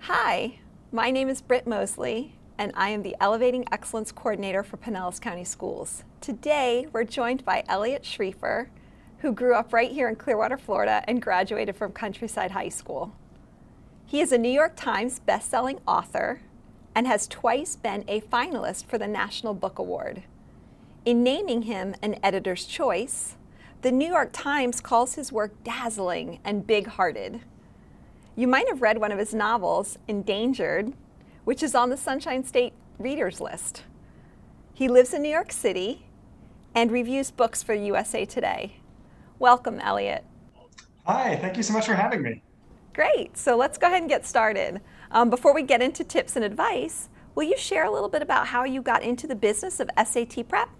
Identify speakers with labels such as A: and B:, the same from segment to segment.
A: Hi, my name is Britt Moseley, and I am the Elevating Excellence Coordinator for Pinellas County Schools. Today, we're joined by Eliot Schrefer, who grew up right here in Clearwater, Florida, and graduated from Countryside High School. He is a New York Times bestselling author and has twice been a finalist for the National Book Award. In naming him an editor's choice, the New York Times calls his work dazzling and big-hearted. You might have read one of his novels, Endangered, which is on the Sunshine State Readers List. He lives in New York City and reviews books for USA Today. Welcome, Eliot.
B: Hi, thank you so much for having me.
A: Great, so let's go ahead and get started. Before we get into tips and advice, will you share a little bit about how you got into the business of SAT prep?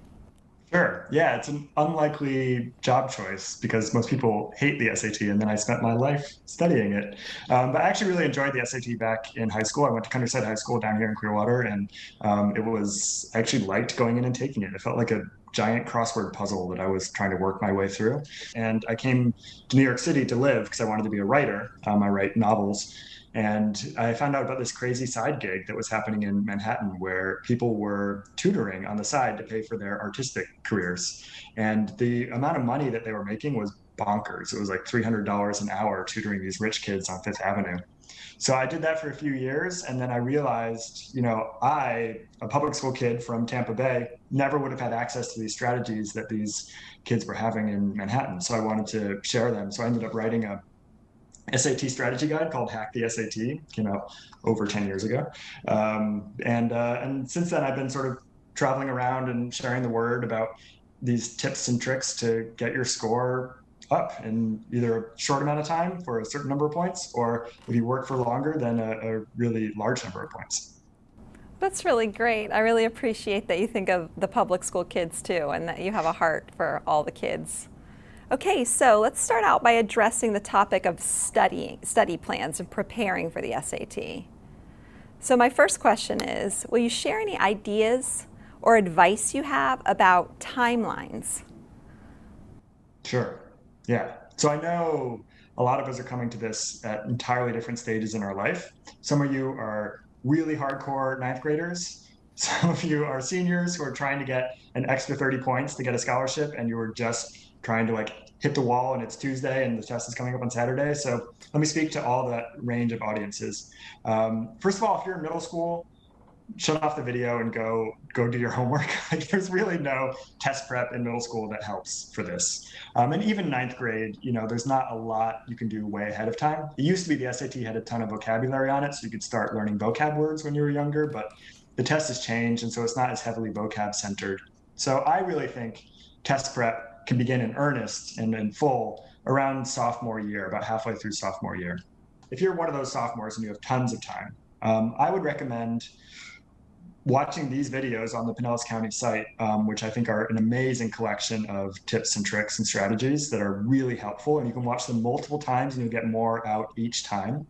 B: Sure. Yeah, it's an unlikely job choice because most people hate the SAT, and then I spent my life studying it. But I actually really enjoyed the SAT back in high school. I went to Countryside High School down here in Clearwater, and I actually liked going in and taking it. It felt like a giant crossword puzzle that I was trying to work my way through. And I came to New York City to live because I wanted to be a writer. I write novels. And I found out about this crazy side gig that was happening in Manhattan where people were tutoring on the side to pay for their artistic careers. And the amount of money that they were making was bonkers. It was like $300 an hour tutoring these rich kids on Fifth Avenue. So I did that for a few years. And then I realized, a public school kid from Tampa Bay, never would have had access to these strategies that these kids were having in Manhattan. So I wanted to share them. So I ended up writing a SAT strategy guide called Hack the SAT. Came out over 10 years ago. And since then, I've been sort of traveling around and sharing the word about these tips and tricks to get your score up in either a short amount of time for a certain number of points, or if you work for longer, then a really large number of points.
A: That's really great. I really appreciate that you think of the public school kids too, and that you have a heart for all the kids. Okay, so let's start out by addressing the topic of study plans and preparing for the SAT. So my first question is, will you share any ideas or advice you have about timelines?
B: Sure. Yeah. So I know a lot of us are coming to this at entirely different stages in our life. Some of you are really hardcore ninth graders. Some of you are seniors who are trying to get an extra 30 points to get a scholarship, and you were just trying to hit the wall and it's Tuesday and the test is coming up on Saturday. So let me speak to all that range of audiences. First of all, if you're in middle school, shut off the video and go do your homework. There's really no test prep in middle school that helps for this. And even ninth grade, there's not a lot you can do way ahead of time. It used to be the SAT had a ton of vocabulary on it, so you could start learning vocab words when you were younger, but the test has changed, and so it's not as heavily vocab centered. So I really think test prep can begin in earnest and in full around sophomore year, about halfway through sophomore year. If you're one of those sophomores and you have tons of time, I would recommend watching these videos on the Pinellas County site, which I think are an amazing collection of tips and tricks and strategies that are really helpful. And you can watch them multiple times and you'll get more out each time.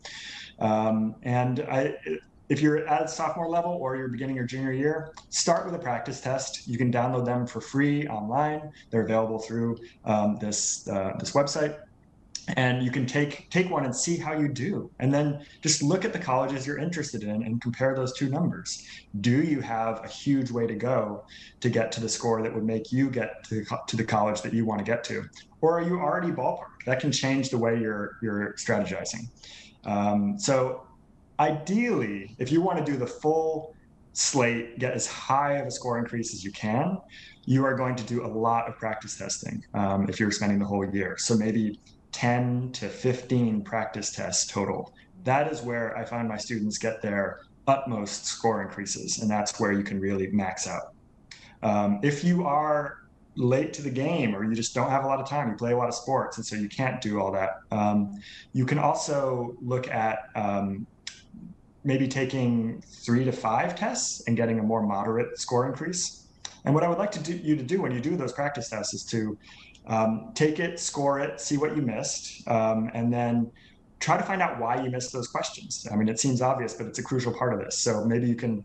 B: If you're at sophomore level or you're beginning your junior year, start with a practice test. You can download them for free online. They're available through this website. And you can take one and see how you do. And then just look at the colleges you're interested in and compare those two numbers. Do you have a huge way to go to get to the score that would make you get to the college that you want to get to? Or are you already ballpark? That can change the way you're strategizing. So ideally, if you want to do the full slate, get as high of a score increase as you can, you are going to do a lot of practice testing if you're spending the whole year. So maybe 10 to 15 practice tests total. That is where I find my students get their utmost score increases, and that's where you can really max out. If you are late to the game or you just don't have a lot of time, you play a lot of sports, and so you can't do all that, you can also look at maybe taking 3 to 5 tests and getting a more moderate score increase. And what I would like you to do when you do those practice tests is to take it, score it, see what you missed, and then try to find out why you missed those questions. I mean, it seems obvious, but it's a crucial part of this. So maybe you can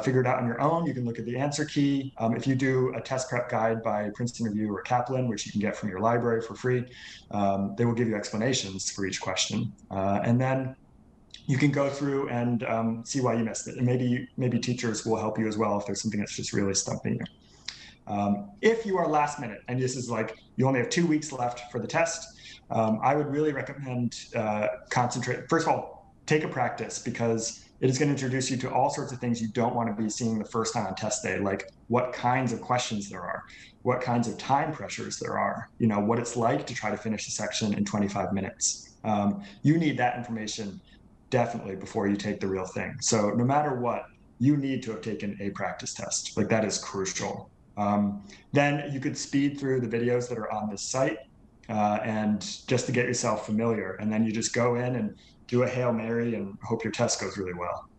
B: figure it out on your own. You can look at the answer key. If you do a test prep guide by Princeton Review or Kaplan, which you can get from your library for free, they will give you explanations for each question. And then you can go through and see why you missed it. And maybe teachers will help you as well if there's something that's just really stumping you. If you are last minute and this is like you only have 2 weeks left for the test, I would really recommend concentrate. First of all, take a practice, because it is going to introduce you to all sorts of things you don't want to be seeing the first time on test day, like what kinds of questions there are, what kinds of time pressures there are, what it's like to try to finish a section in 25 minutes. You need that information definitely before you take the real thing. So no matter what, you need to have taken a practice test. Like, that is crucial. Then you could speed through the videos that are on this site and just to get yourself familiar. And then you just go in and do a Hail Mary and hope your test goes really well.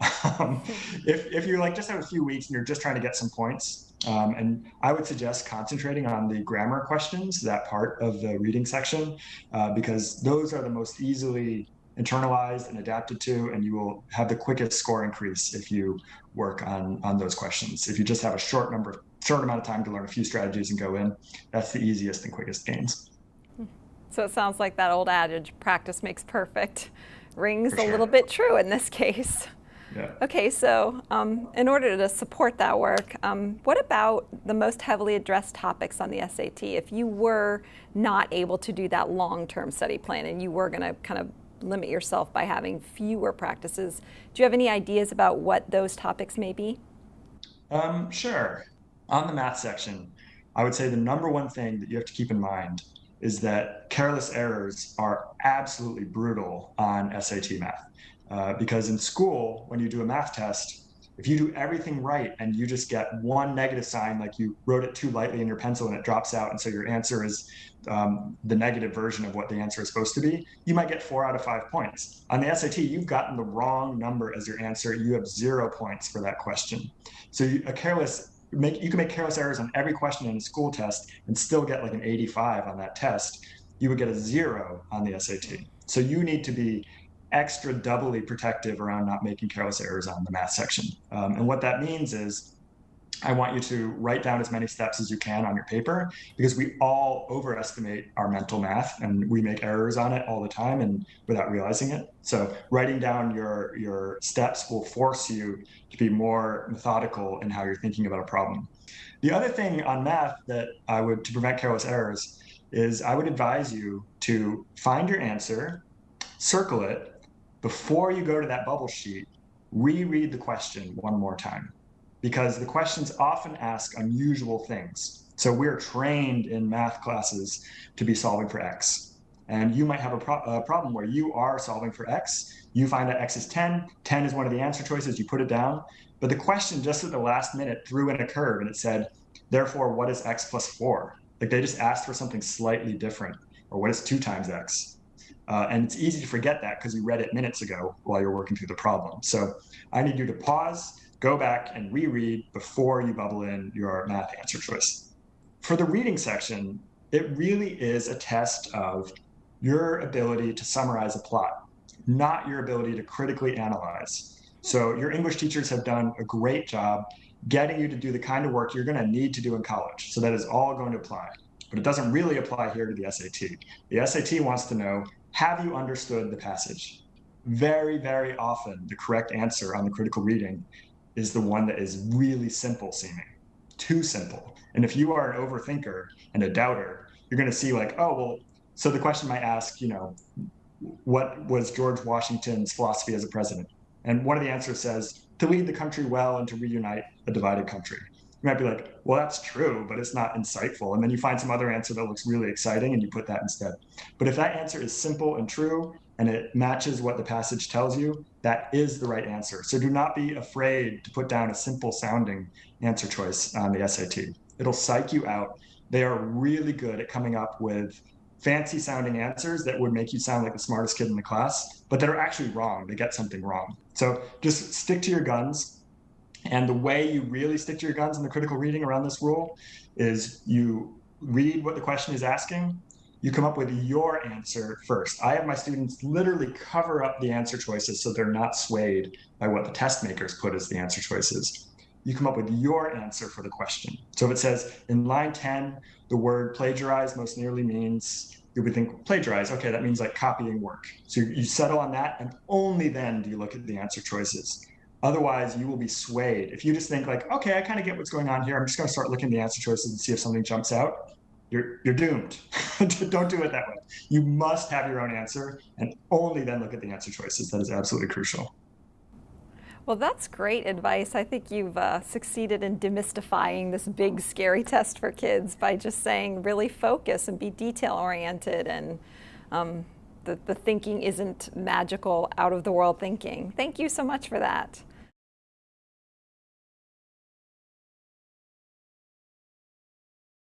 B: If you're like just have a few weeks and you're just trying to get some points, and I would suggest concentrating on the grammar questions, that part of the reading section, because those are the most easily internalized and adapted to, and you will have the quickest score increase if you work on those questions. If you just have a short amount of time to learn a few strategies and go in, that's the easiest and quickest gains.
A: So it sounds like that old adage, practice makes perfect, rings
B: For
A: a
B: sure.
A: little bit true in this case.
B: Yeah.
A: Okay, so in order to support that work, what about the most heavily addressed topics on the SAT? If you were not able to do that long-term study plan and you were going to kind of limit yourself by having fewer practices, do you have any ideas about what those topics may be?
B: Sure. On the math section, I would say the number one thing that you have to keep in mind is that careless errors are absolutely brutal on SAT math. Because in school, when you do a math test, if you do everything right and you just get one negative sign, like you wrote it too lightly in your pencil and it drops out, and so your answer is the negative version of what the answer is supposed to be, you might get 4 out of 5 points. On the SAT, you've gotten the wrong number as your answer. You have 0 points for that question. So you can make careless errors on every question in a school test and still get like an 85 on that test. You would get a 0 on the SAT. So you need to be extra doubly protective around not making careless errors on the math section. And what that means is I want you to write down as many steps as you can on your paper, because we all overestimate our mental math and we make errors on it all the time and without realizing it. So writing down your steps will force you to be more methodical in how you're thinking about a problem. The other thing on math that to prevent careless errors is I would advise you to find your answer, circle it. Before you go to that bubble sheet, reread the question one more time, because the questions often ask unusual things. So we're trained in math classes to be solving for X. And you might have a problem where you are solving for X. You find that X is 10. 10 is one of the answer choices. You put it down. But the question just at the last minute threw in a curve and it said, therefore, what is X plus 4? Like, they just asked for something slightly different. Or what is 2 times X? And it's easy to forget that because you read it minutes ago while you're working through the problem. So I need you to pause, go back and reread before you bubble in your math answer choice. For the reading section, it really is a test of your ability to summarize a plot, not your ability to critically analyze. So your English teachers have done a great job getting you to do the kind of work you're going to need to do in college. So that is all going to apply. But it doesn't really apply here to the SAT. The SAT wants to know, have you understood the passage? Very, very often, the correct answer on the critical reading is the one that is really simple seeming, too simple. And if you are an overthinker and a doubter, you're going to see like, oh, well, so the question might ask, what was George Washington's philosophy as a president? And one of the answers says, to lead the country well and to reunite a divided country. You might be like, well, that's true, but it's not insightful. And then you find some other answer that looks really exciting and you put that instead. But if that answer is simple and true and it matches what the passage tells you, that is the right answer. So do not be afraid to put down a simple sounding answer choice on the SAT. It'll psych you out. They are really good at coming up with fancy sounding answers that would make you sound like the smartest kid in the class, but that are actually wrong. They get something wrong. So just stick to your guns. And the way you really stick to your guns in the critical reading around this rule is you read what the question is asking, you come up with your answer first. I have my students literally cover up the answer choices so they're not swayed by what the test makers put as the answer choices. You come up with your answer for the question. So if it says in line 10, the word plagiarize most nearly means you would think plagiarize. Okay, that means like copying work. So you settle on that, and only then do you look at the answer choices. Otherwise, you will be swayed. If you just think like, okay, I kind of get what's going on here. I'm just going to start looking at the answer choices and see if something jumps out. You're doomed. Don't do it that way. You must have your own answer and only then look at the answer choices. That is absolutely crucial.
A: Well, that's great advice. I think you've succeeded in demystifying this big, scary test for kids by just saying really focus and be detail-oriented, and the thinking isn't magical, out-of-the-world thinking. Thank you so much for that.